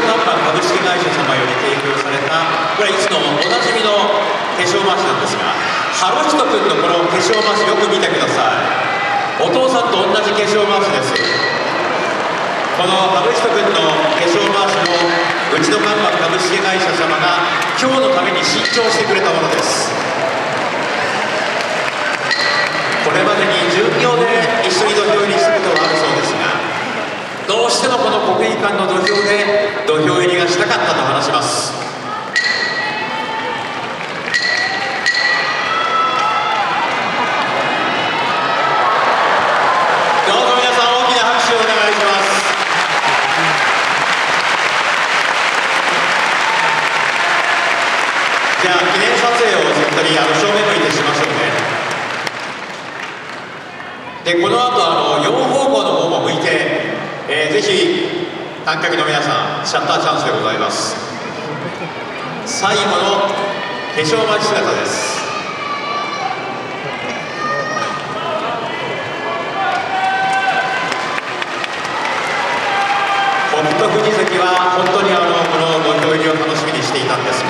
看板株式会社様より提供された、これいつもおなじみの化粧回しなんですが、ハロヒト君のこの化粧回しよく見てください。お父さんと同じ化粧回しです。このハロヒト君の化粧回しもうちの看板株式会社様が今日のために新調してくれたものです。これまでに巡業で一緒に土俵入りしたことはあるそうですが、どうしてもこの国技館の土俵で土俵入りがしたかったと話します。どうぞ皆さん大きな拍手をお願いします。じゃあ記念撮影を絶対に正面向いてしましょうね。でこの後4方向の方も向いて、ぜひ観客の皆さんシャッターチャンスでございます。最後の化粧待ち姿です。北勝富士関は本当にこの土俵入りを楽しみにしていたんですが、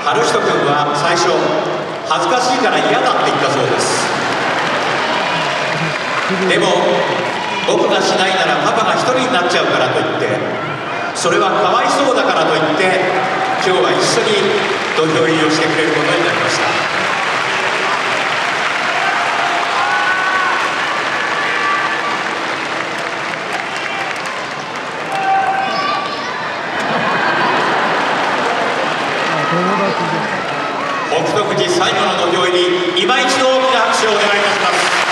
春人君は最初恥ずかしいから嫌だって言ったそうです。でも僕がしないならパパが一人になっちゃうからと言って、それはかわいそうだからと言って、今日は一緒に土俵入りをしてくれることになりました。北勝富士最後の土俵入り、今一度大きな拍手をお願いいたします。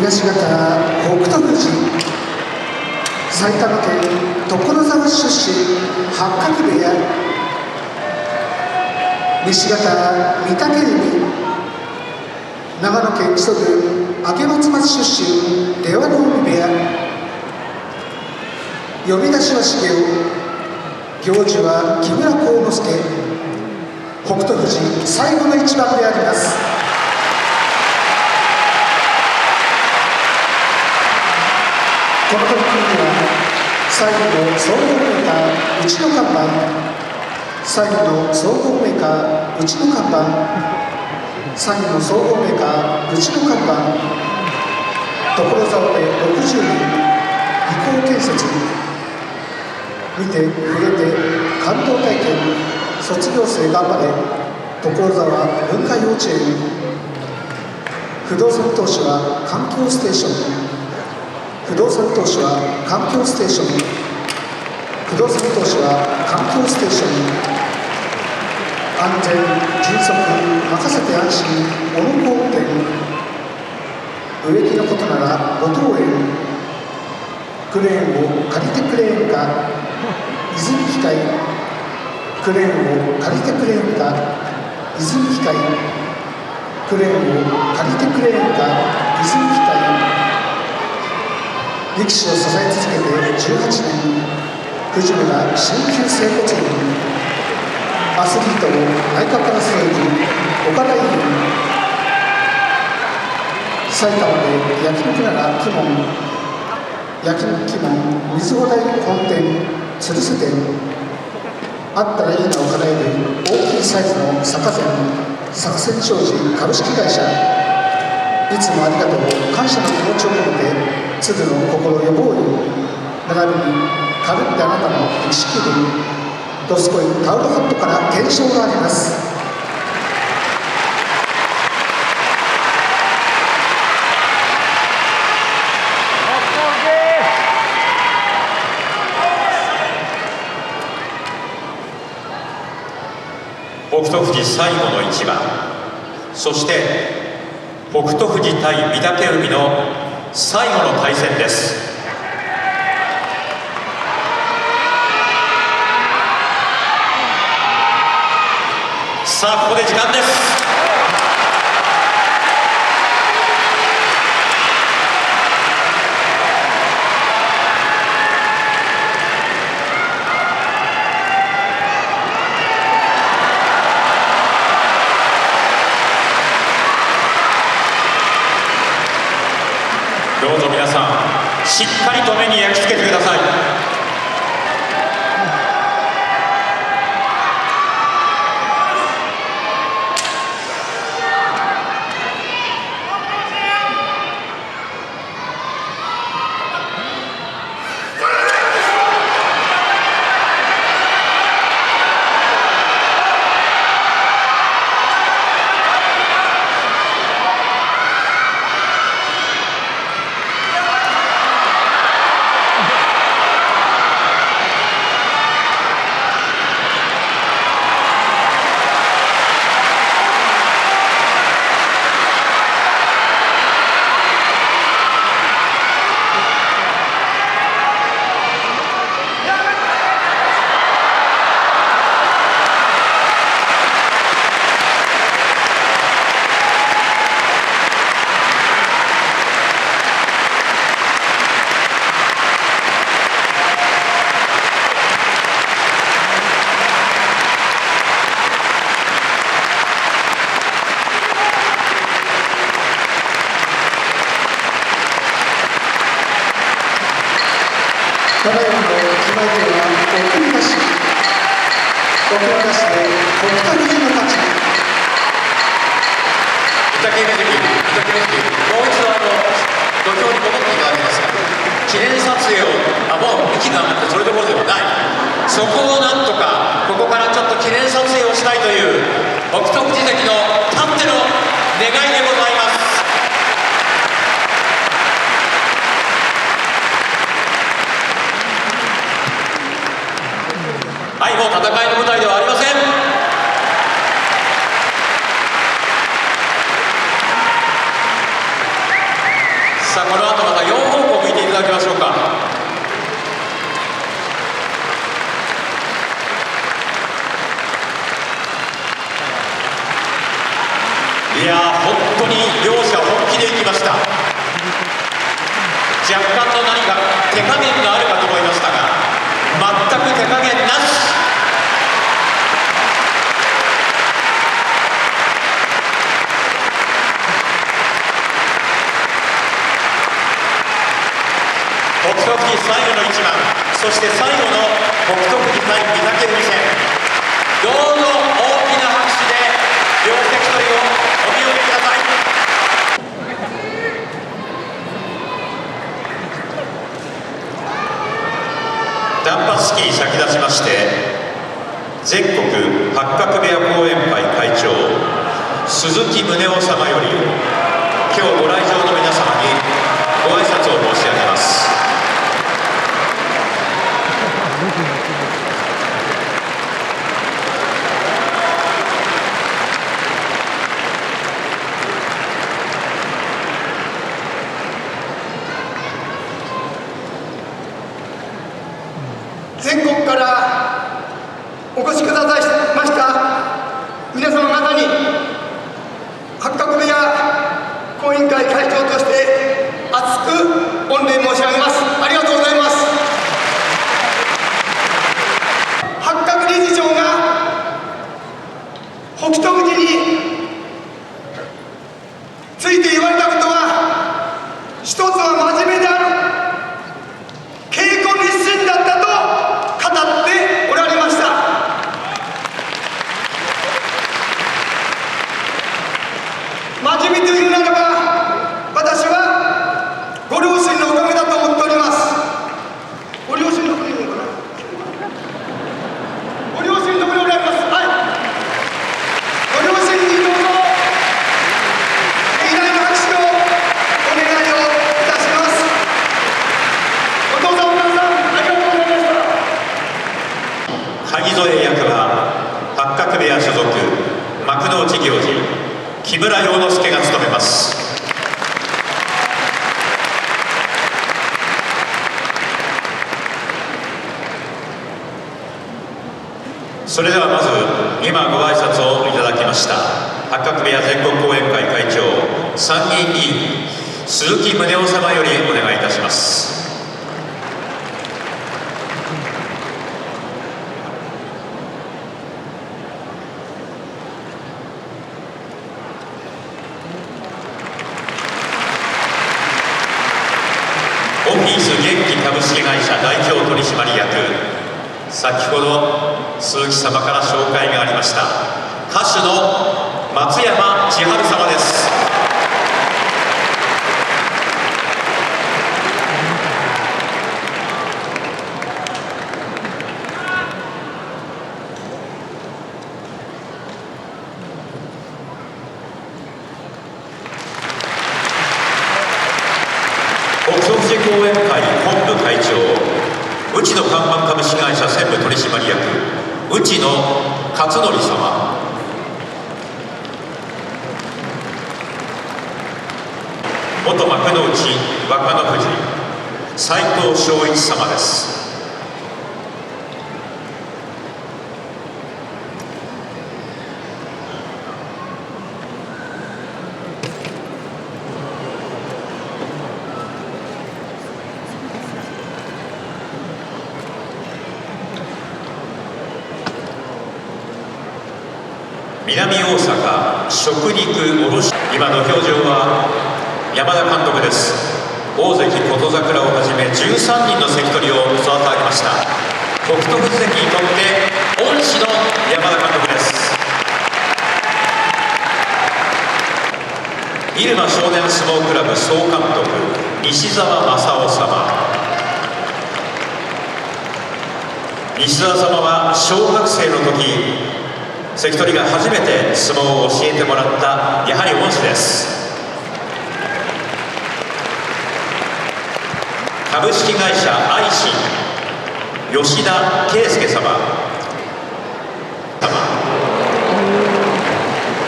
東方北勝富士、埼玉県所沢市出身八角部屋、西方御嶽海、長野県木曽郡明松町出身出羽海部屋、呼び出しは茂雄、行司は木村幸之助、北勝富士最後の一番であります。この取組には最後の総合メーカーうちの看板、最後の総合メーカーうちの看板、3位の総合メーカーうちの看板所沢で60年移行建設見て触れて感動体験卒業生頑張れ所沢文化幼稚園不動産投資は環境ステーション不動産投資は環境ステーション不動産投資は環境ステーション安全迅速任せて安心モノコ運転植木のことなら五島園クレーンを借りてくれんか泉機械クレーンを借りてくれんか泉機械クレーンを借りてくれんか泉機械力士を支え続けて18年藤村鍼灸整骨院アスリートを内科プラス医岡田医院埼玉で焼肉なら鬼門焼肉鬼門水穂台本店鶴瀬店あったらいいなを叶える大きいサイズの坂膳作戦商事株式会社いつもありがとう感謝の気持ちを込めて鶴の心予防院並びに軽ってあなたの力士気分ドスコイタオルハットから検証があります。北勝富士最後の一番そして北勝富士対御嶽海の最後の対戦です。さあここで時間です。どうぞ皆さんしっかりと目に焼き付けてください。ただいまの決まり手は送り出しで北勝富士の勝ち。御嶽海関、もう一度土俵に戻っていただけますか。記念撮影をもう息が上がってそれどころではない、そこをなんとかここからちょっと記念撮影をしたいという北勝富士関のたっての願いでございます。はい、もう戦いの舞台ではありません。さあこの後また4方向向いていただきましょうか。いやー本当に両者本気でいきました。若干の何か手加減があるかと思いましたが全く手加減なし。北勝富士最後の一番、そして最後の北勝富士対御嶽海戦、どうぞ大きな拍手で両関取をお見送り断髪式に先立ちまして、全国八角部屋後援会会長鈴木宗男様より今日ご来場の皆様にご挨拶を申し上げます。全国からお越しくださいました皆様方に八角部屋後援会会長として厚く御礼申し上げます。ありがとうございます。八角理事長が北勝富士について言われたことは、一つは真面目である、稽古熱心だったと語っておられました。真面目というならば、私はご両親のおかげだと思っております。ご両親の国にいるのかな、ご両親の国におられます。はい、ご両親にどうぞ偉大な拍手をお願いをいたします。お父さんお母さん、ありがとうございました。萩添役は八角部屋所属幕内行司木村要之助が務めます。それではまず今ご挨拶をいただきました八角部屋全国後援会会長参議院議員鈴木宗男様よりお願いいたします。オフィス元気株式会社代表取締役、先ほど鈴木様から紹介がありました歌手の松山千春様です。北勝富士後援会本部会長内野看板株式会社専務取締役内野勝則様、元幕内若野富士斉藤正一様です。南大阪食肉卸、今の表情は山田監督です。大関琴櫻をはじめ13人の関取を育て上げました北勝富士関にとって恩師の山田監督です。入間少年相撲クラブ総監督西澤正夫様、西澤様は小学生の時関取が初めて相撲を教えてもらったやはり恩師です。株式会社愛心吉田圭介様、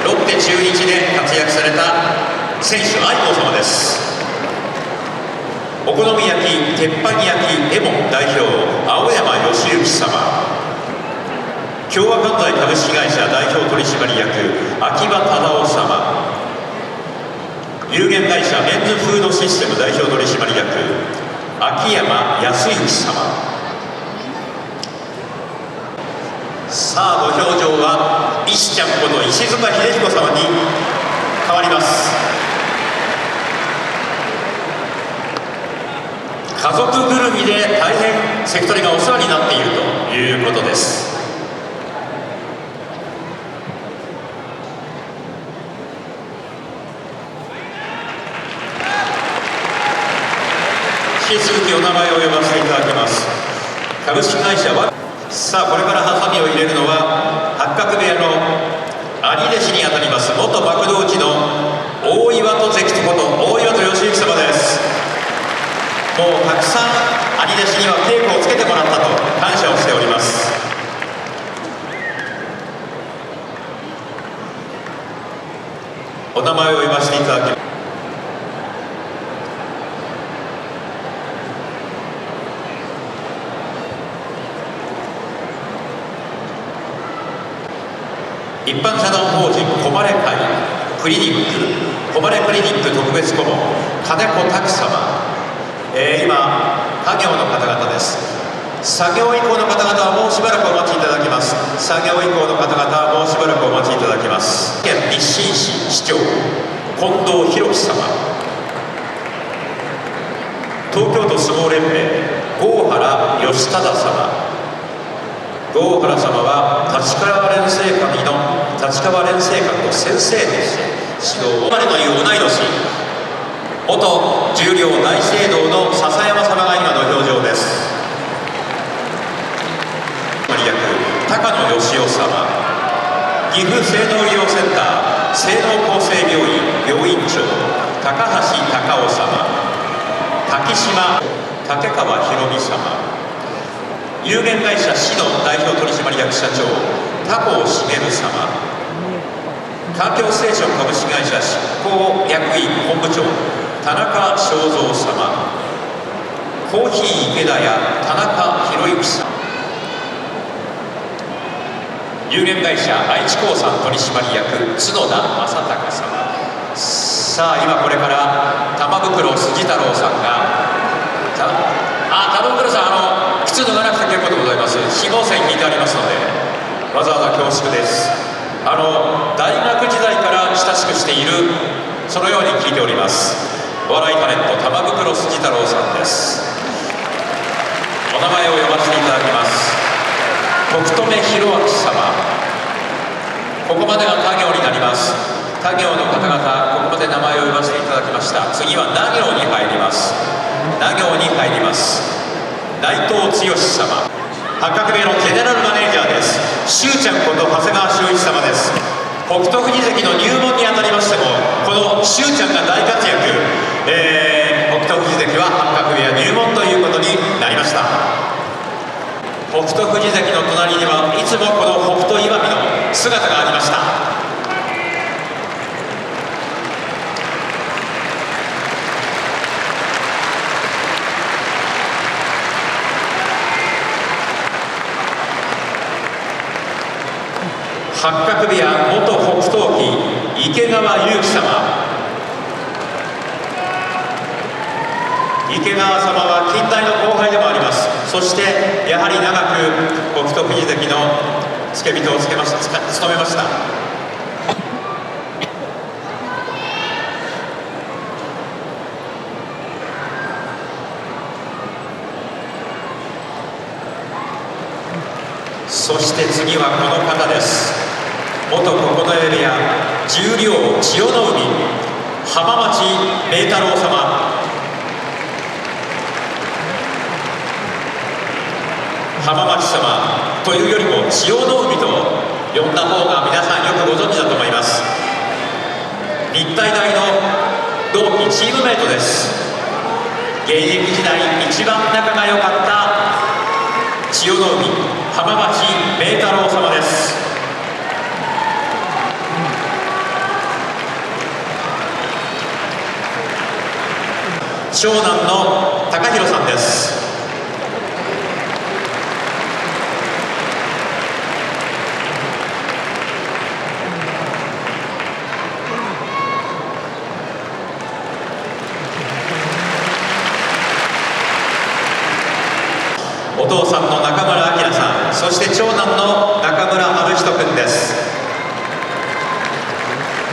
ロッテ中日で活躍された選手愛子様です。お好み焼き鉄板焼きエモン代表青山義行様、共和関西株式会社代表取締役秋葉忠夫様、有限会社メンズフードシステム代表取締役秋山康之様。さあ土俵上は石ちゃんこと石塚秀彦様に変わります。家族ぐるみで大変関取がお世話になっているということです。引き続きお名前を呼ばせていただきます。株式会社はさあこれからハサミを入れるのは八角部屋の兄弟子にあたります元幕道内の大岩戸関こと大岩戸義行様です。もうたくさん兄弟子には稽古をつけてもらったと感謝をしております。お名前を呼ばせていただきます。一般社団法人誉れ会クリニック誉れクリニック特別顧問金子拓様、今家業の方々です。作業以降の方々はもうしばらくお待ちいただきます。作業以降の方々はもうしばらくお待ちいただきます。県日清市市長近藤博樹様、東京都相撲連盟郷原義忠様、郷原様は立川連成館の先生として指導をまでという同い年元十両大聖堂の笹山様が今土俵上です。高野義雄様、岐阜性能医療センター性能厚生病院病院長高橋隆夫様、滝島竹川博美様、有限会社市の代表取締役社長田郷茂様、環境ステーション株式会社執行役員本部長田中正三様、コーヒー池田屋田中博之さん、有限会社愛知興産取締役角田正孝様。さあ今これから玉袋筋太郎さんが玉袋さん靴脱がなくて結構でございます。指導線引いてありますのでわざわざ恐縮です。大学時代から親しくしているそのように聞いております。お笑いタレント玉袋筋太郎さんです。お名前を呼ばせていただきます。徳留博明様、ここまでが家業になります。家業の方々ここまで名前を呼ばせていただきました。次は名行に入ります。名行に入ります。内藤剛様、八角部屋のゼネラルマネージャーです。しゅうちゃんこと長谷川修一様です。北勝富士関の入門にあたりましてもこのしゅうちゃんが大活躍、北勝富士関は八角部屋入門ということになりました。北勝富士関の隣にはいつもこの北勝石見の姿がありました。八角部屋元北勝記池川祐希様、池川様は近代の後輩でもあります。そしてやはり長く北勝富士関の付け人を務めました。そして次はこの方です。元九重部屋十両千代の海浜町明太郎様、浜町様というよりも千代の海と呼んだ方が皆さんよくご存知だと思います。日体大の同期チームメイトです。現役時代一番仲が良かった千代の海浜町明太郎様です。長男の高弘さんです。お父さんの中村明さん、そして長男の中村春人君です。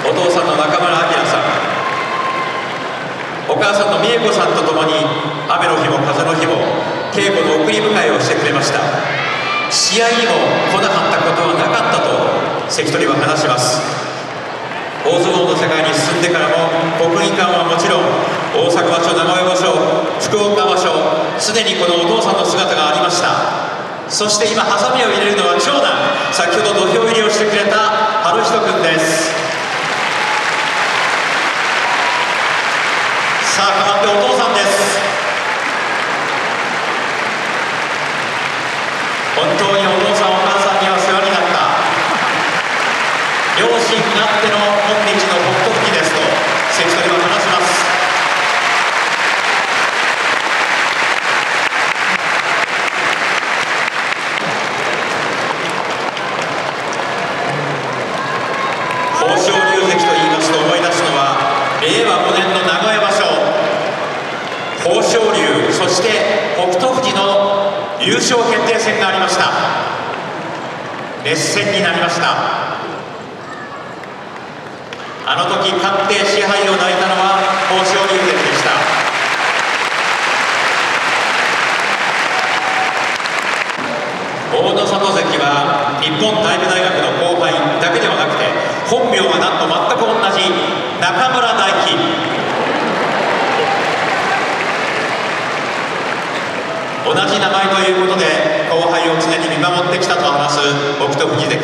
お父さんの中村明さん、お母さんの美恵子さんと共に雨の日も風の日も稽古の送り迎えをしてくれました。試合にも来なかったことはなかったと関取は話します。大相撲の世界に進んでからも国技館はもちろん大阪場所、名古屋場所、福岡場所、常にこのお父さんの姿がありました。そして今ハサミを入れるのは長男、先ほど土俵入りをしてくれた春人君です。さあ代わってお父さんです。本当にお父さんお母さんには世話になった、両親になっての今日の北勝富士ですと関取は話します。豊昇龍関と言いますと思い出すのは令和5年の名古屋場所、豊昇龍そして北勝富士の優勝決定戦がありました。熱戦になりました。あの時勝って賜杯を抱いたのは豊昇龍関でした。大野里関は日本体育大学の後輩だけではなくて本名はなんと全く同じ中村大輝。同じ名前ということで後輩を常に見守ってきたと話す北勝富士関、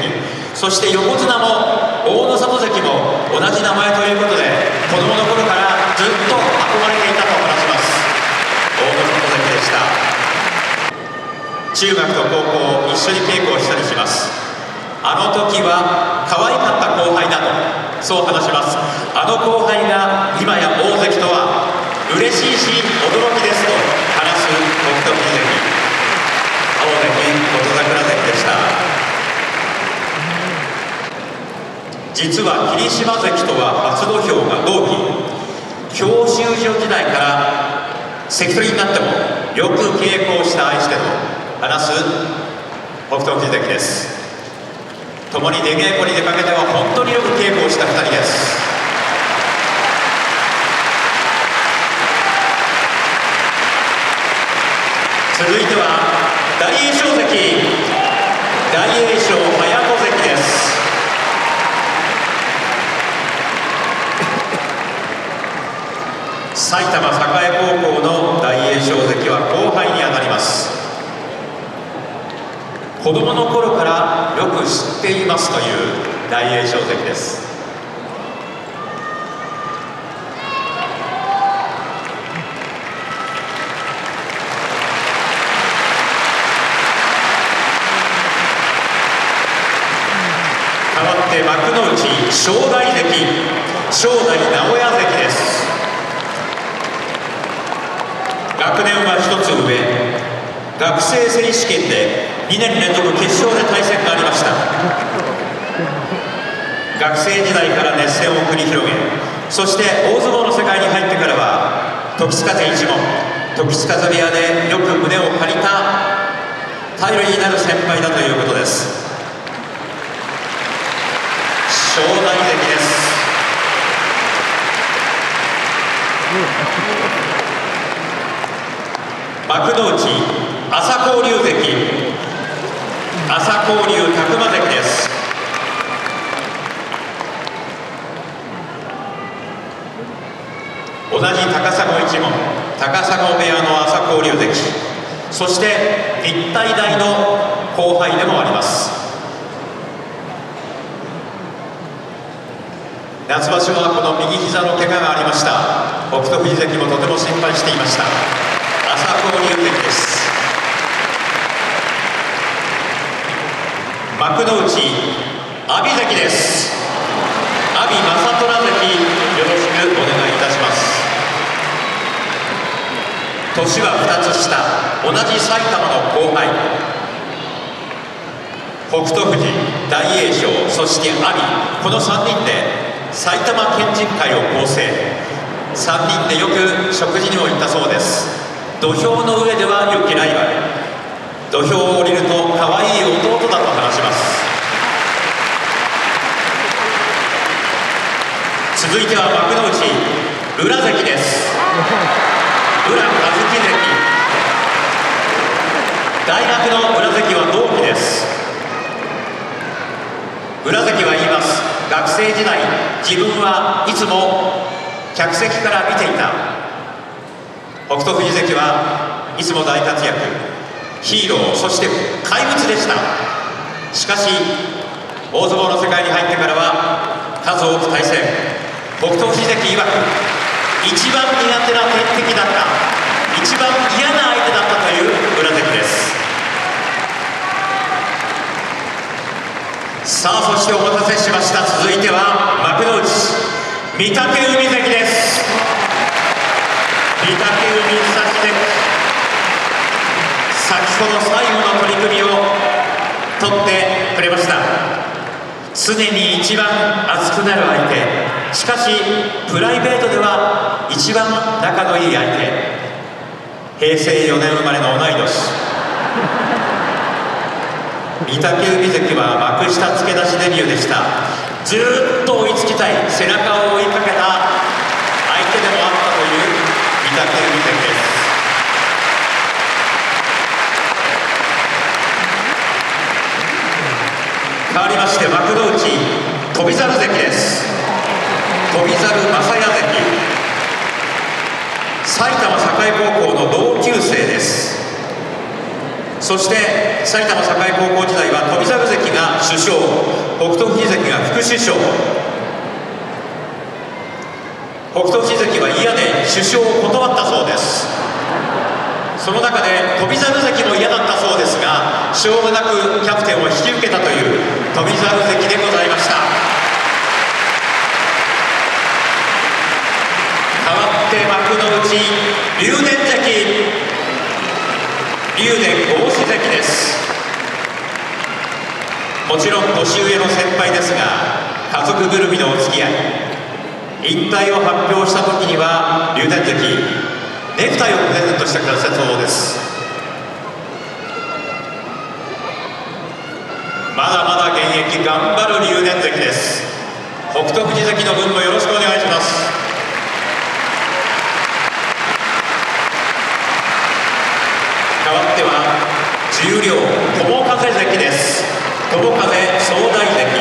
そして横綱も大野里関も同じ名前ということで子供の頃からずっと憧れていたと話します。大野里関でした。中学と高校一緒に稽古をしたりします。あの時は可愛かった後輩だとそう話します。あの後輩が今や大関とは嬉しいし驚きですと話す北勝富士関、大関琴櫻関でした。実は霧島関とは初土俵が同期、教習所時代から関取になってもよく稽古をした愛してと話す北勝富士関です。共に出稽古に出かけては本当によく稽古をした2人です。続いては大栄翔関、大栄翔早子関です。埼玉栄高校の大栄翔関は後輩にあたります。子供の頃からよく知っていますという大栄翔関です。代わって幕内正代関、正代直屋関です。学年は1つ上、学生選手権で2年連続決勝で対戦がありました。学生時代から熱戦を繰り広げ、そして大相撲の世界に入ってからは時津風一門、時津風部屋でよく胸を借りた頼りになる先輩だということです。正代関です。幕内朝紅龍関、朝紅龍拓磨関です。同じ高砂一門、高砂部屋の朝紅龍関、そして日体大の後輩でもあります。夏場所はこの右膝の怪我がありました。北勝富士関もとても心配していました。朝紅龍関です。幕内阿炎関です。阿炎正虎関、よろしくお願いいたします。年は2つ下、同じ埼玉の後輩、北勝富士、大栄翔、そして阿炎、この3人で埼玉県人会を構成。3人でよく食事にも行ったそうです。土俵の上では良きライバル、土俵を降りると可愛い弟だと話します。続いては幕内宇良関です。宇良和樹関、大学の宇良関は同期です。宇良関は言います。学生時代、自分はいつも客席から見ていた。北勝富士関はいつも大活躍、ヒーロー、そして怪物でした。しかし大相撲の世界に入ってからは数多く対戦、北勝富士関曰く一番苦手な天敵だった、一番嫌な相手だったという宇良関です。さあ、そしてお待たせしました。続いては幕内御嶽海関です。御嶽海関、先ほど最後の取り組みを取ってくれました。常に一番熱くなる相手、しかしプライベートでは一番仲のいい相手、平成4年生まれの同い年御嶽海関は幕下付け出しデビューでした。ずっと追いつきたい、背中を追いかけた相手でもあったという御嶽海関です。変わりまして幕内翔猿関です。翔猿正也関、埼玉栄高校の同級生です。そして埼玉栄高校時代は翔猿関が主将、北勝富士関が副主将。北勝富士関は嫌で主将を断ったそうです。その中で翔猿関も嫌だったそうですが、しょうがなくキャプテンを引き受けたという翔猿関でございました。変わって幕内竜電関、竜電大志関です。もちろん年上の先輩ですが、家族ぐるみのお付き合い、引退を発表した時には竜電関ネクタイをプレゼントしてくださったそうです。まだまだ現役頑張る竜電関です。北勝富士関の分もよろしくお願いします。変わっては十両友風関です。友風総大関、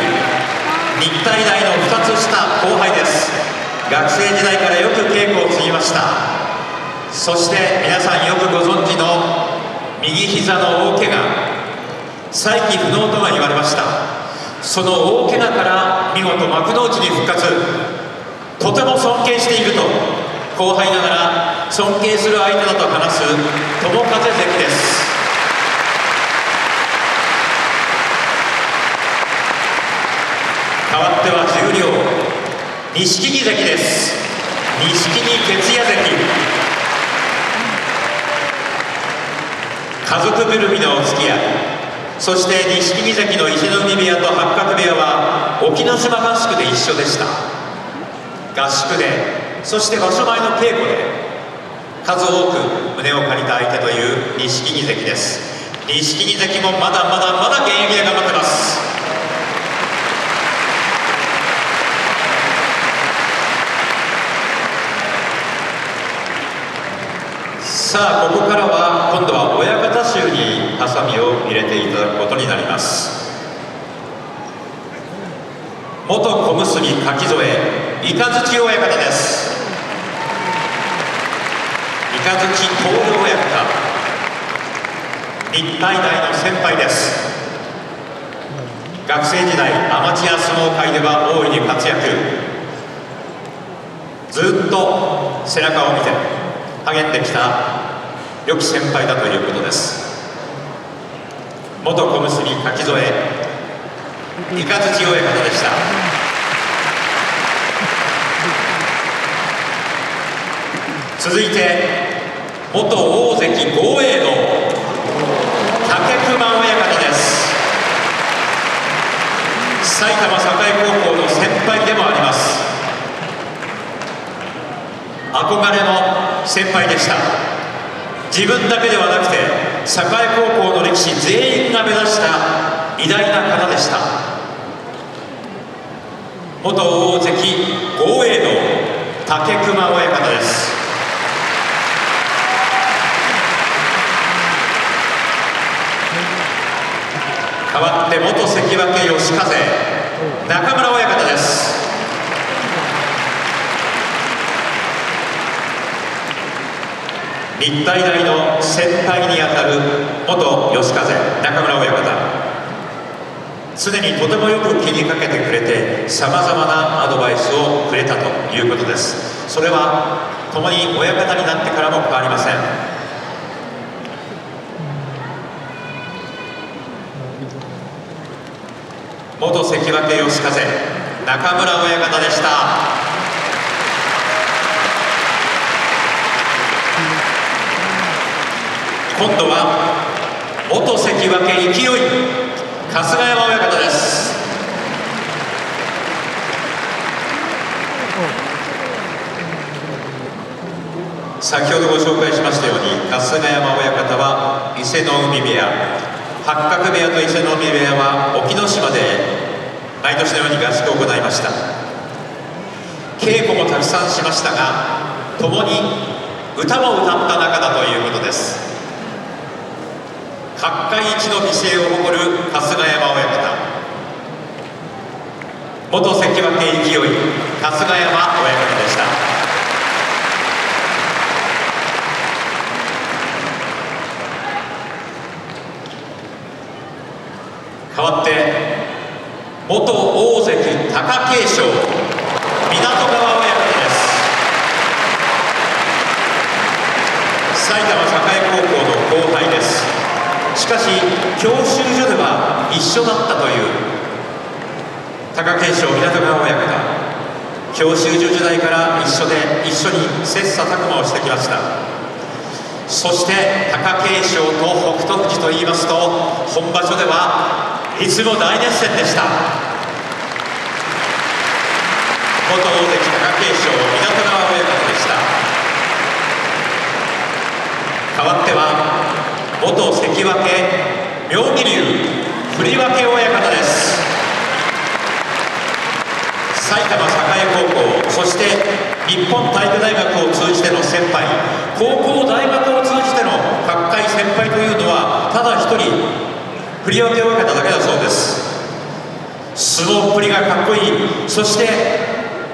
日体大の2つ下後輩です。学生時代からよく稽古を積みました。そして皆さんよくご存知の右膝の大怪我、再起不能とは言われました。その大怪我から見事幕内に復活、とても尊敬していると後輩ながら尊敬する相手だと話す友風関です。変わっては十両錦木関です。錦木哲也関、家族ぐるみのお付き合い、そして錦木関の石海部屋と八角部屋は沖ノ島合宿で一緒でした。合宿で、そして場所前の稽古で数多く胸を借りた相手という錦木関です。錦木関もまだまだ現役で頑張ってます。さあ、ここからは今度は親方衆にハサミを入れていただくことになります。元小結垣添雷親方です。雷徹親方、日体大の先輩です。学生時代アマチュア相撲界では大いに活躍、ずっと背中を見て励んできた良き先輩だということです。元小結垣添雷徹親方でした。続いて元大関豪栄道武隈親方です。埼玉栄高校の先輩でもあります。憧れの先輩でした。自分だけではなくて栄高校の力士全員が目指した偉大な方でした。元大関豪栄道武隈親方です。代わって元関脇嘉風中村親方です。日体大の先輩にあたる元吉風中村親方、常にとてもよく気にかけてくれてさまざまなアドバイスをくれたということです。それは共に親方になってからも変わりません。元関脇吉風中村親方でした。今度は元関脇勢い春日山親方です。先ほどご紹介しましたように春日山親方は伊勢の海部屋、八角部屋と伊勢の海部屋は沖ノ島で毎年のように合宿を行いました。稽古もたくさんしましたが共に歌も歌った仲だということです。角界一の美声を誇る春日山親方、元関脇勢い春日山親方でした。代わって元大関貴景勝湊川親方です。埼玉栄高校の後輩です。しかし教習所では一緒だったという貴景勝湊川親方、教習所時代から一緒に切磋琢磨をしてきました。そして貴景勝と北勝富士といいますと本場所ではいつも大熱戦でした。元大関貴景勝湊川親方でした。代わっては元関脇妙義龍振り分け親方です。埼玉栄高校、そして日本体育大学を通じての先輩、高校大学を通じての角界先輩というのはただ一人振り分け親方だけだそうです。相撲っぷりがかっこいい、そして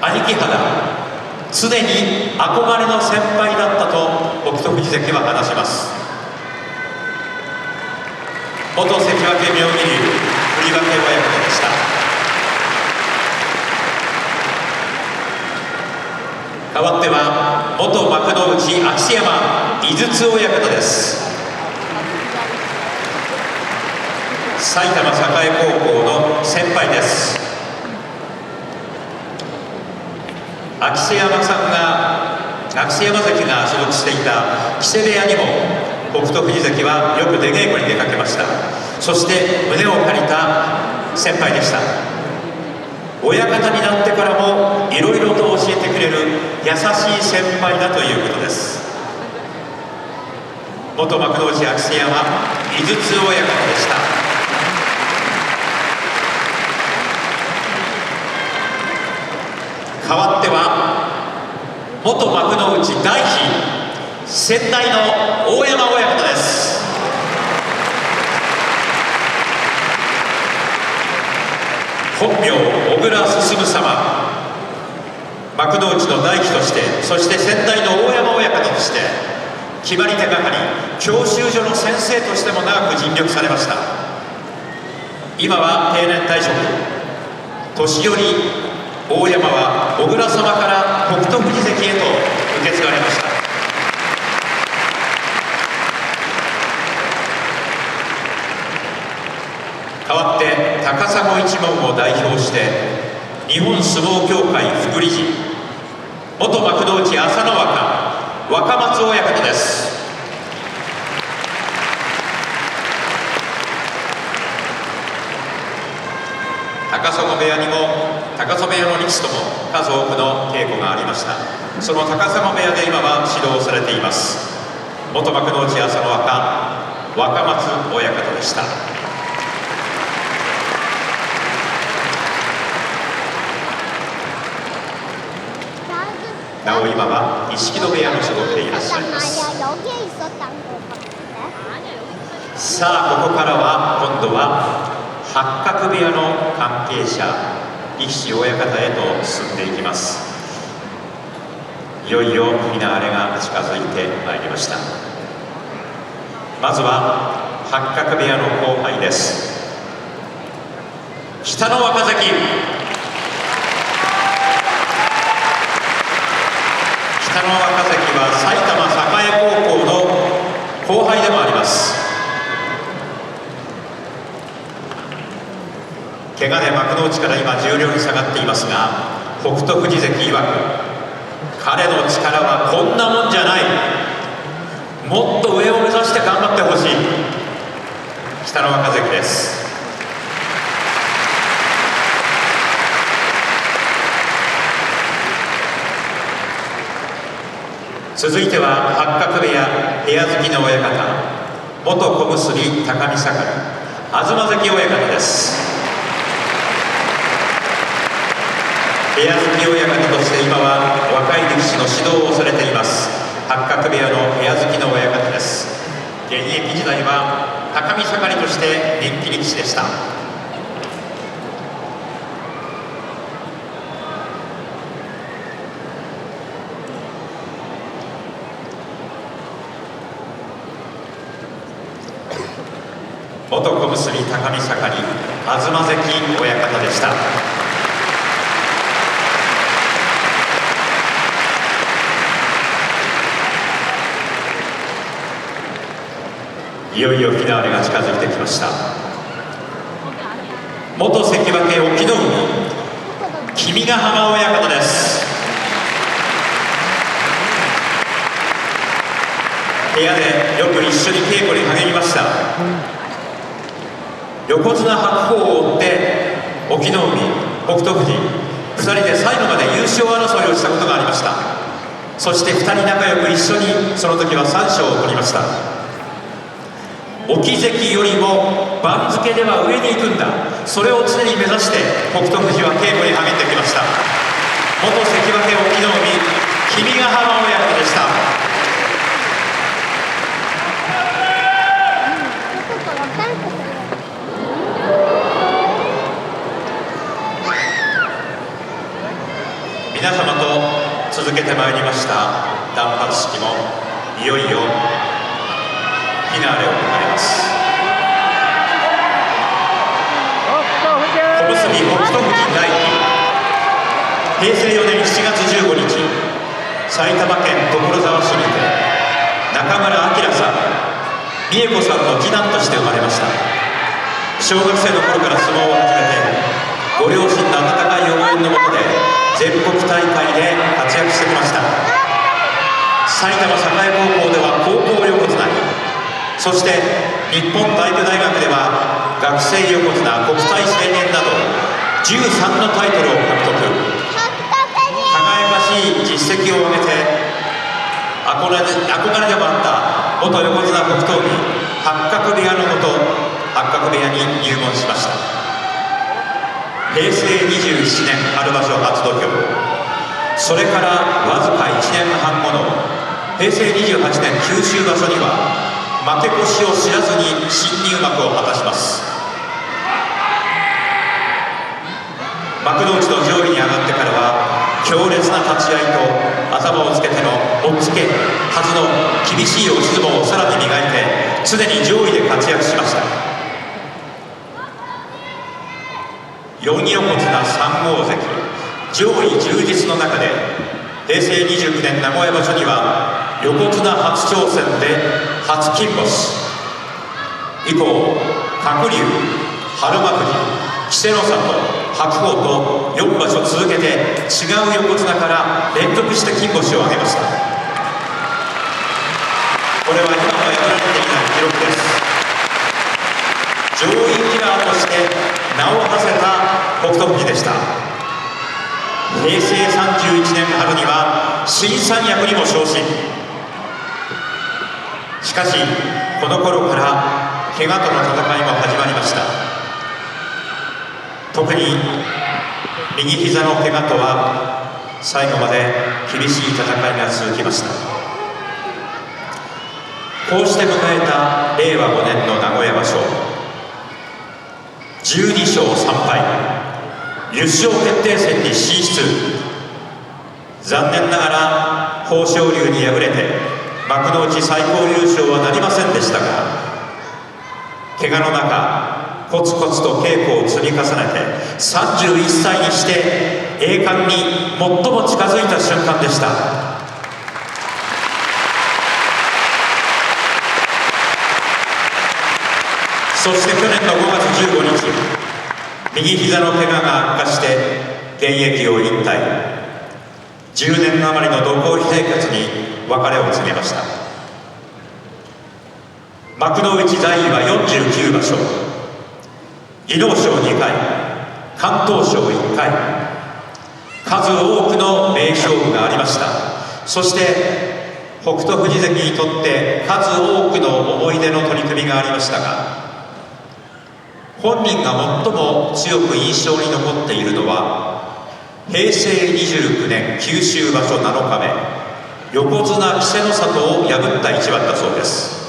兄貴肌、常に憧れの先輩だったと北勝富士関は話します。元関脇妙義龍振り分け親方でした。代わっては元幕内秋瀬山井筒親方です。埼玉栄高校の先輩です。秋瀬山関が所属していた木瀬部屋にも北勝富士関はよく出稽古に出かけました。そして胸を借りた先輩でした。親方になってからもいろいろと教えてくれる優しい先輩だということです。元幕内秋瀬山井筒親方でした。代わっては元幕内大妃先代の大山親方です。本名小倉進様、幕内の大妃として、そして先代の大山親方として決まり手係、教習所の先生としても長く尽力されました。今は定年退職、年寄り大山は小倉様から北勝富士関へと受け継がれました。代わって高砂一門を代表して日本相撲協会副理事、元幕内朝乃若松親方です。高砂部屋の力士とも数多くの稽古がありました。その高砂部屋で今は指導されています元幕内朝乃若松親方でした。なお今は錦戸部屋の所属でいらっしゃいます。さあここからは今度は八角部屋の関係者力士親方へと進んでいきます。いよいよフィナーレが近づいてまいりました。まずは八角部屋の後輩です。北の若崎、北の若崎は埼玉栄高校の後輩でもあります。怪我で幕内から今十両に下がっていますが、北勝富士関曰く、彼の力はこんなもんじゃない、もっと上を目指して頑張ってほしい。北の若関です。続いては八角部屋部屋付きの親方、元小結高見盛東関親方です。部屋付き親方として今は若い力士の指導をされています。八角部屋の部屋付きの親方です。現役時代は高見盛として人気力士でした。元小結高見盛、東関親方でした。いよいよフィナーレが近づいてきました。元関脇隠岐の海、君ヶ濱親方です。部屋でよく一緒に稽古に励みました。横綱白鵬を追って隠岐の海、北勝富士2人で最後まで優勝争いをしたことがありました。そして2人仲良く一緒にその時は3勝を取りました。隠岐関よりも番付では上に行くんだ、それを常に目指して北勝富士は稽古に励んできました。元関脇隠岐の海、君ヶ濱親方でした。皆様と続けてまいりました断髪式もいよいよフィナーレを迎えます。小結北勝富士大輝、平成4年7月15日、埼玉県所沢市にて中村晃さん、美恵子さんの次男として生まれました。小学生の頃から相撲を始めて、ご両親の温かい応援のもとで全国大会で活躍してきました。埼玉栄高校では高校横綱に、そして日本体育大学では学生横綱、国体青年など13のタイトルを獲得。輝かしい実績を上げて憧れでもあった元横綱北勝海、八角部屋のもと八角部屋に入門しました。平成27年春場所初土俵、それからわずか1年半後の平成28年九州場所には負け越しを知らずに新入幕を果たします。幕内の上位に上がってからは強烈な立ち合いと頭をつけての押っつけはずの厳しい押し相撲をさらに磨いて常に上位で活躍しました。4横綱3大関、上位充実の中で平成29年名古屋場所には横綱初挑戦で初金星以降、鶴竜、日馬富士、稀勢の里、白鵬と4場所続けて違う横綱から連続して金星を挙げました。これは今も破られていない記録です。上位キラーとして名を馳せた北勝富士でした。平成31年春には新三役にも昇進。しかしこの頃から怪我との戦いも始まりました。特に右膝の怪我とは最後まで厳しい戦いが続きました。こうして迎えた令和5年の名古屋場所、12勝3敗、優勝決定戦に進出。残念ながら豊昇龍に敗れて幕内最高優勝はなりませんでしたが、怪我の中コツコツと稽古を積み重ねて31歳にして栄冠に最も近づいた瞬間でした。そして去年の5月15日、右膝の怪我が悪化して現役を引退。10年余りの土工生活に別れを告げました。幕内在位は49場所、技能賞2回、敢闘賞1回、数多くの名勝負がありました。そして北勝富士関にとって数多くの思い出の取り組みがありましたが、本人が最も強く印象に残っているのは平成29年九州場所7日目、横綱稀勢の里を破った一番だそうです。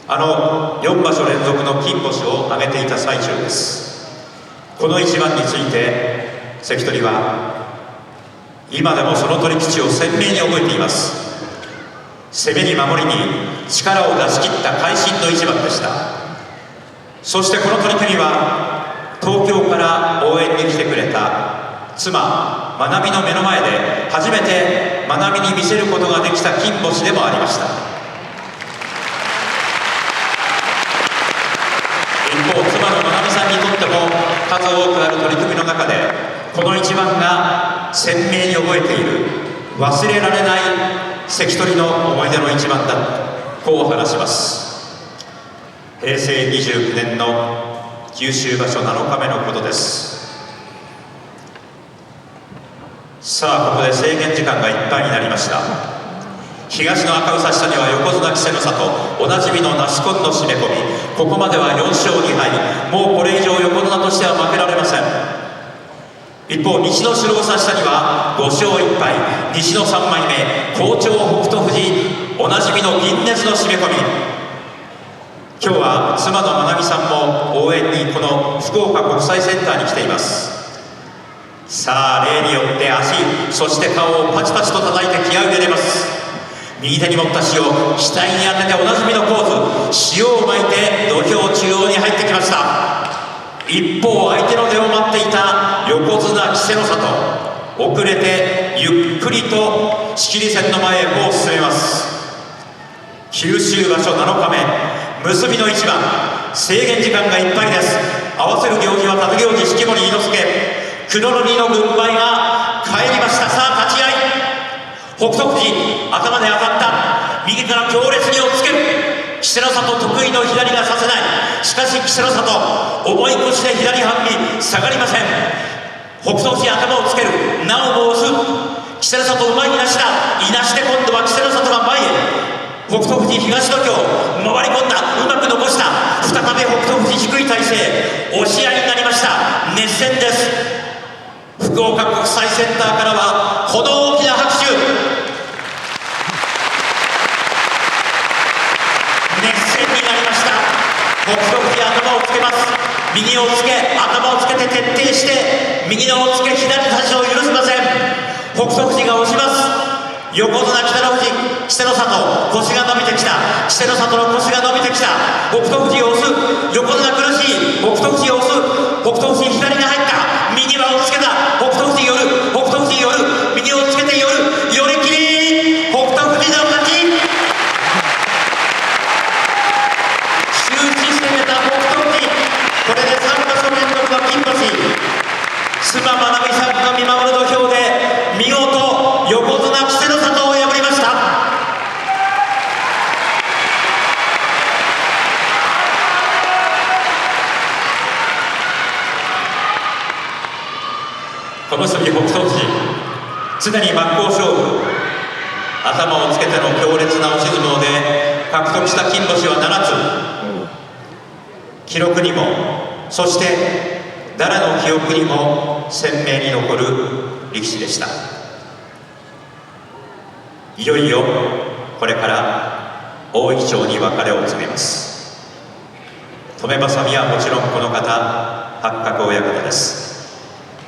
4場所連続の金星を挙げていた最中です。この一番について関取は今でもその取り口を鮮明に覚えています。攻めに守りに力を出し切った会心の一番でした。そしてこの取り組みは東京から応援に来てくれた妻まなみの目の前で初めてまなみに見せることができた金星でもありました。一方、妻のまなみさんにとっても数多くある取り組みの中でこの一番が鮮明に覚えている、忘れられない関取の思い出の一番だ、こう話します。平成29年の九州場所7日目のことです。さあ、ここで制限時間がいっぱいになりました。東の赤房下には横綱稀勢の里、おなじみの那須昆の締め込み、ここまでは4勝2敗、もうこれ以上横綱としては負けられません。一方、西の白房下には5勝1敗、西の3枚目好調北勝富士、おなじみの銀熱の締め込み。今日は妻のまなみさんも応援にこの福岡国際センターに来ています。さあ、例によって足、そして顔をパチパチと叩いて気合を入れます。右手に持った塩、額に当てておなじみのポーズ、塩を巻いて土俵中央に入ってきました。一方、相手の出を待っていた横綱稀勢の里、遅れてゆっくりと仕切り線の前へ歩を進めます。九州場所7日目、結びの一番、制限時間がいっぱいです。合わせる行司は立行司式守伊之助、黒の2の軍配が返りました。さあ、立ち合い、北勝富士頭で当たった、右から強烈に押っつける。稀勢の里得意の左がさせない。しかし稀勢の里、重い腰で左半身下がりません。北勝富士頭をつける、なおも押す。稀勢の里、うまいいなしだ。いなして今度は稀勢の里が前へ。北勝富士東土俵回り込んだ、うまく残した。再び北勝富士低い体勢、押し合いになりました。熱戦です。福岡国際センターからはこの大きな拍手。熱戦になりました。北勝富士頭をつけます。右をつけ、頭をつけて徹底して右のをつけ、左差しを許しません。北勝富士が押します。横綱稀勢の里、腰が伸びてきた。稀勢の里の腰が伸びてきた。北勝富士を押す。横綱苦しい。北勝富士を押す。北勝富士左に入った。右は押っつけた。北勝富士寄る。北勝富士寄る。右をつけて寄る。寄り切り。北勝富士の勝ち。終始攻めた北勝富士。これで3場所連続の金星。妻まなみさんが見守る土俵で見事横綱稀勢の里を破りました。小結北勝富士、常に真っ向勝負、頭をつけての強烈な押し相撲で獲得した金星は7つ。記録にも、そして誰の記憶にも鮮明に残る力士でした。いよいよこれから大いちょうに別れを告げます。止めばさみはもちろんこの方、八角親方です。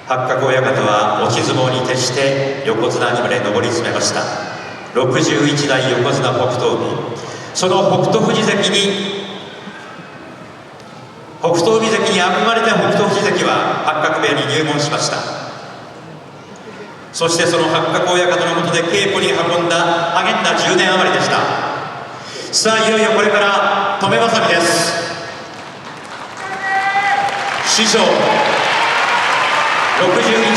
八角親方は押し相撲に徹して横綱にまで上り詰めました。61代横綱北勝海、その北勝富士関にに憧れた北勝富士関は八角部屋に入門しました。そしてその八角親方のもとで稽古に励んだ10年余りでした。さあいよいよこれから止めばさみです。師匠61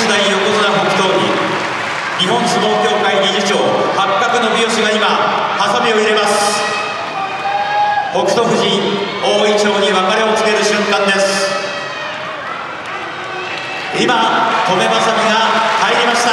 代横綱北勝に日本相撲協会理事長八角信義が今ハサミを入れます。北勝富士大いちょうに別れを告げる瞬間です。今止めばさみが入りました。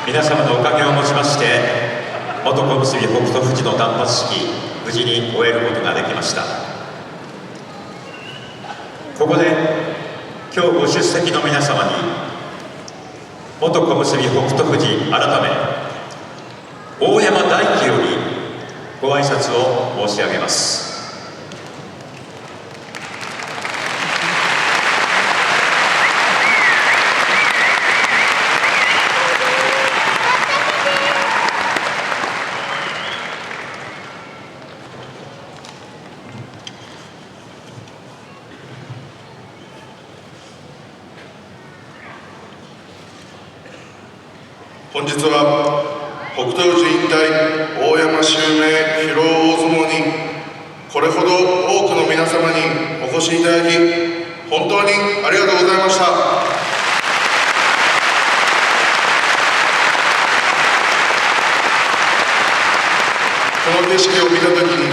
皆様のおかげをもちまして元小結北勝富士の断髪式無事に終えることができました。ここで今日ご出席の皆様に元小結北勝富士改め大山大輝よりご挨拶を申し上げます。本日は北勝富士引退大山襲名披露大相撲にこれほど多くの皆様にお越しいただき本当にありがとうございました。この景色を見たときに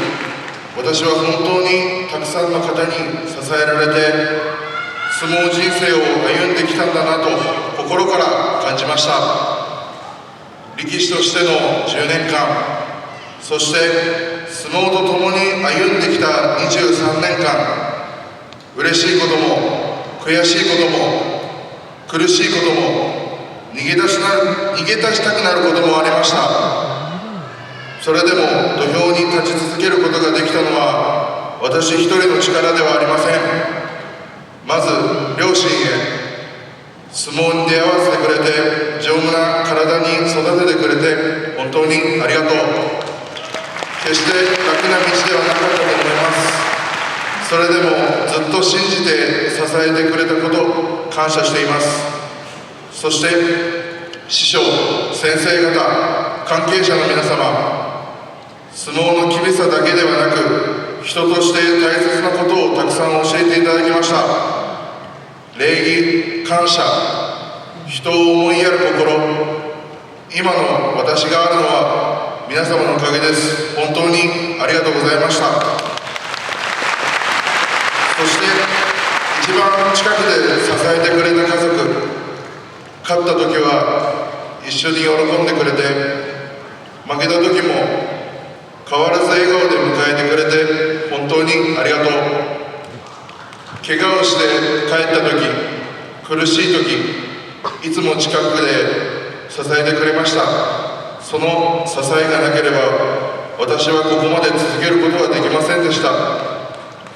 私は本当にたくさんの方に支えられて相撲人生を歩んできたんだなと心から感じました。力士としての10年間、そして相撲とともに歩んできた23年間、嬉しいことも悔しいことも苦しいことも逃げ出したくなることもありました。それでも土俵に立ち続けることができたのは私一人の力ではありません。まず両親へ相撲に出会わせてくれて丈夫な体に育ててくれて本当にありがとう。決して楽な道ではなかったと思います。それでもずっと信じて支えてくれたこと感謝しています。そして師匠先生方関係者の皆様、相撲の厳しさだけではなく人として大切なことをたくさん教えていただきました。礼儀、感謝、人を思いやる心、今の私があるのは皆様のおかげです。本当にありがとうございました。そして一番近くで支えてくれた家族、勝った時は一緒に喜んでくれて、負けた時も変わらず笑顔で迎えてくれて本当にありがとう。怪我をして帰った時、苦しい時、いつも近くで支えてくれました。その支えがなければ私はここまで続けることはできませんでした。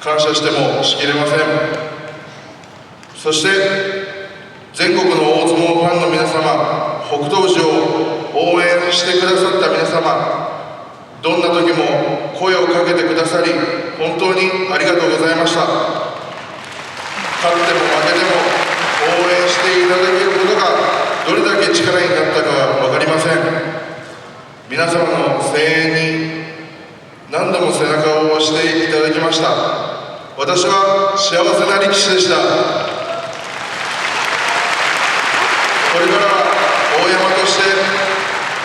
感謝してもしきれません。そして全国の大相撲ファンの皆様、北勝富士を応援してくださった皆様、どんな時も声をかけてくださり本当にありがとうございました。勝っても負けても応援していただけることがどれだけ力になったかは分かりません。皆様の声援に何度も背中を押していただきました。私は幸せな力士でした。これからは大山として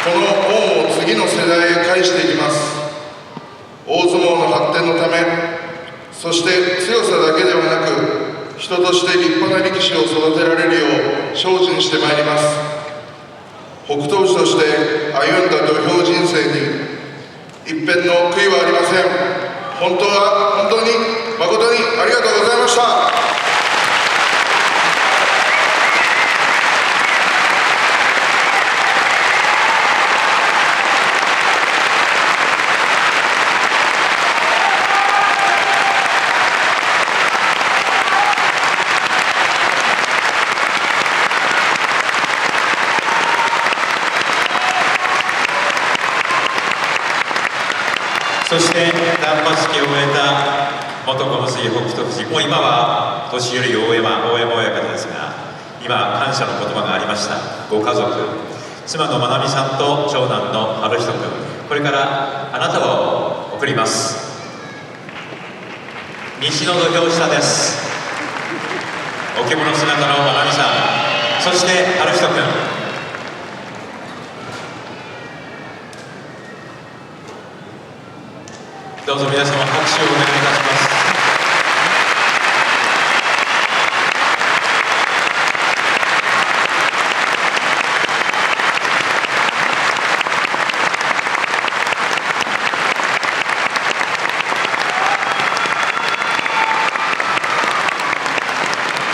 この恩を次の世代へ返していきます。大相撲の発展のため、そして強さだけではなく人として立派な力士を育てられるよう精進してまいります。北斗士として歩んだ土俵人生に一片の悔いはありません。本当に誠にありがとうございました。そして断髪式を終えた元小結北勝富士、もう今は年寄り大山親方ですが、今感謝の言葉がありました。ご家族、妻のまなみさんと長男の春人君、これから花束を贈ります。西の土俵下です。お着物姿のまなみさん、そして春人君、どうぞ皆様拍手をお願いいたします。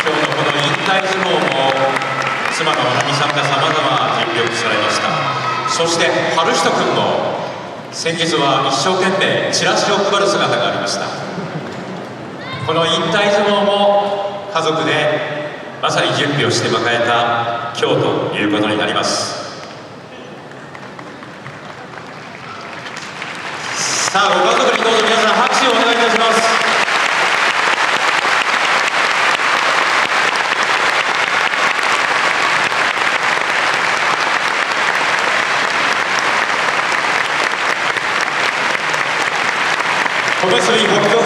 今日のこの引退相撲も妻のまなみさんがさまざま尽力されました。そして春人君も先日は一生懸命チラシを配る姿がありました。この引退相撲も家族でまさに準備をして迎えた今日ということになります。さあ、ご家族にどうぞ皆さん拍手をお願いいたします。小結北勝